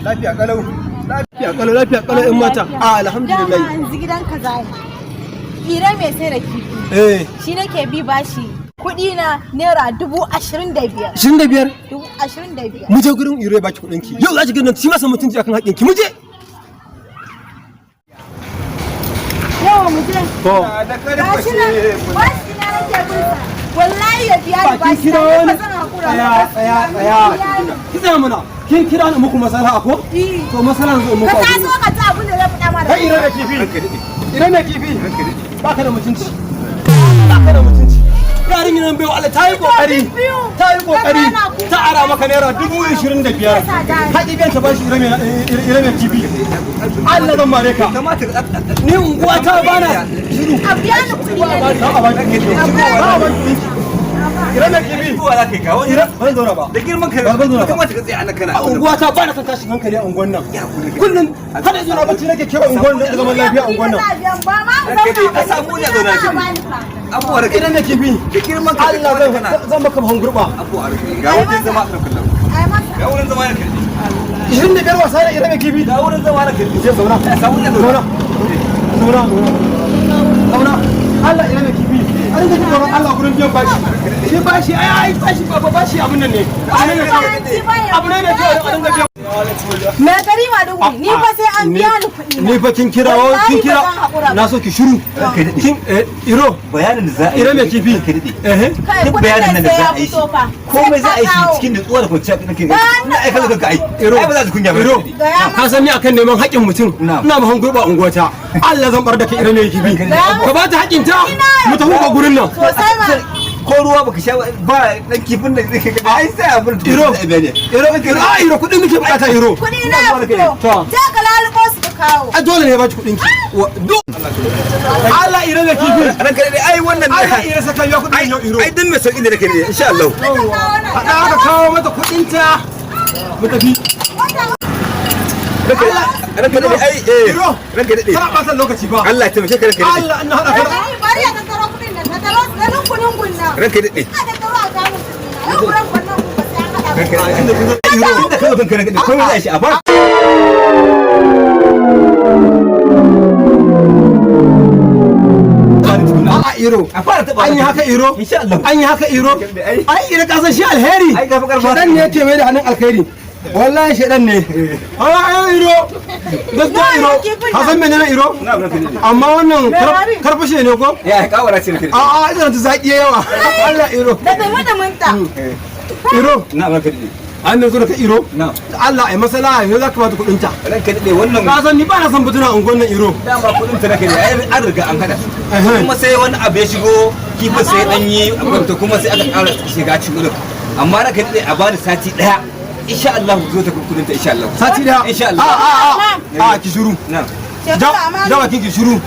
Lafiya kalau. Lafiya kalau in mata. Alhamdulillah. Yanzu gidan kaza ne. Ira mai sai da kifi. Shi nake bi bashi. Kuɗi na naira 25,000. 25? 25,000. Mu je gurin Iro ya baki kuɗin ki. Yau za ki ganin shi masa mutunci akan haƙƙin ki. Mu je. Yawa mu je. To. Gashi nan. Bashi na nake bin sa. Wallahi ya biya ni bashi. Ba zan hakura ba. Tsaya. Ki tsaya mana. Kin kira ni muku masala ko? To masalan zo muku. Ka taso ka ta abin da zai faɗa mana. Kai Iro da kifi. Iro mai kifi. Baka da mutunci. Baka da mutunci. Yarin nan bai Allah ta yi kokari. Ta yi kokari. Ta ara maka naira 25,000. Haƙi biyan ta bashi Iro mai kifi. Allah zan mare ka. Ni unguwa ta bana shiru. A biya ni kuɗi na. Iro mai kifi. Kowa za ka yi kawo Iro ban zauna ba. da girman kai Ba zan zauna ba. kamata ka tsaya ana kana A unguwa ta bana son tashin hankali a unguwan nan. Kullum kada zuwa bacci nake kewa unguwan nan da zaman lafiya a unguwan nan. Ba ma mu zauna ba. ka samu ne zauna ki abuwa da Idan nake bi da girman kai Allah zan maka bahon gurba. abuwa da ga wajen zama a kullum Ai masa. ga wurin zama da kai 25 wasa da Iro mai kifi. ga wurin zama da kai Je zauna. samu ne Zauna. Zauna. Zauna. Allah Iro mai kifi. An ga tsoron Allah gurin biyan bashi. Shi bashi ai bashi baba bashi abun nan ne. Abu ne mai kyau a dinga biyan. Me gari ma dubu ni fa sai an biya ni kuɗi. Ni fa kin kira na so ki shiru. Kin Iro bayanin da za a yi Iro mai kifi. Kai duk kuɗin bayanin nan da sai za ya a yi fito fa. komai za a yi shi cikin nutsuwa da kwanciya nake ga ina aika kanka ai ai ba za su kunya ba Iro ka san ni akan neman haƙin mutum Na'am. ina mahon gurba unguwata Allah zan bar da kai Iro mai kifi ka ba ta haƙin ta mu tafi ga gurin nan Sosai ma. ko ruwa baka sha ba dan kifin da zai ga ai sai abin da Iro zai biya ne Iro kuɗin muke bukata Iro Kuɗi na ya fito. To. Je ka lalubo su ka kawo. a dole ne ba ki kuɗin ki Allah Iro mai kifi ranka dai ai wannan Allah Iro saka ya kuɗin yau Iro ai dan mai sauki da nake ne insha Allah haɗa aka kawo mata kuɗin ta mu tafi ranka dai ai Iro ranka dai kana ɓata lokaci ba Allah ya taimake ka ranka dai Allah ina haɗa ka Ai bari ya tattaro kuɗin nan. Tattaro su da lungun nan. ranka dai Ka tattaro a kawo kuɗi na. Yau kuran wannan ku ba sai an haɗa ba. ranka dai inda ka zo kanka ranka dai komai za a shi a ba A'a Iro a fara taba an yi haka Iro insha Allah an yi haka Iro ai Iro ka san shi alheri ai ka fi karfa shedan ne yake mai da hannun alkhairi wallahi shedan ne ai Iro gaskiya Iro ka san menene Iro na ranka dai amma wannan karfashe ne ko ya kawara ce ranka dai a'a ina ta zaki yawa Allah Iro Da bai da munta. Iro na ranka dai an zo ka Iro na Allah ai masala yau za ka bata kudin ta ranka dai wannan ka san ni ba na san fituna ungon nan Iro dama kudin ta nake ne ai an riga an hada kuma sai wani abu ya shigo kifin sai dan yi abinta kuma sai aka ƙara shiga cikin kudin amma ranka dai a bani sati daya insha Allah zo ta kudin ta insha Allah sati da insha Allah a ki shiru na dawa kin ki shiru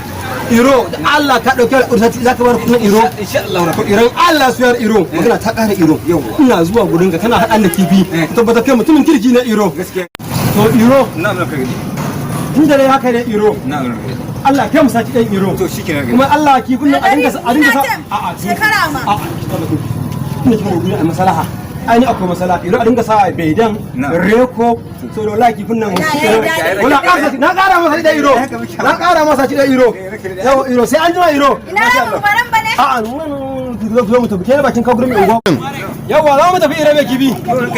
Iro Allah ka dauke alƙur'ani sati za ka bar kudin Iro insha Allah ranka idan Allah su yar Iro magana ta ƙara Iro ina zuwa gurin ka kana haɗa da kifi tabbata kai mutumin kirki na Iro gaskiya to Iro na ranka dai tun da dai haka ne Iro na ranka dai Allah kai mu saki ɗan Iro to shikenan kuma Allah kifin nan a dinga sa Shekara ma. ina kuma gurin a masalaha ai ni akwai masala Iro a dinga sa baidan reko so da wallahi kifin nan wala na ƙara masa da Iro na ƙara masa da Iro yawa Iro sai an jima Iro Ina yin baran ba ne? a'a zo mu tafi kenan bakin kagurin mai ungo yawa za mu tafi Iro mai kibi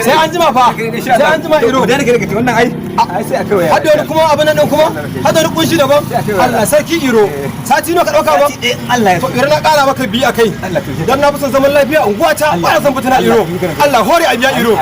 sai an jima fa sai an jima Iro da nake nake wannan ai sai aka waya hadda wani kuma abin nan kuma hadda wani kunshi daban Allah sarki Iro sati nawa ka dauka ba Allah ya to Iro na ƙara maka biyu akai dan na fi son zaman lafiya unguwa ta ba na son fitina Iro Allah hore a biya Iro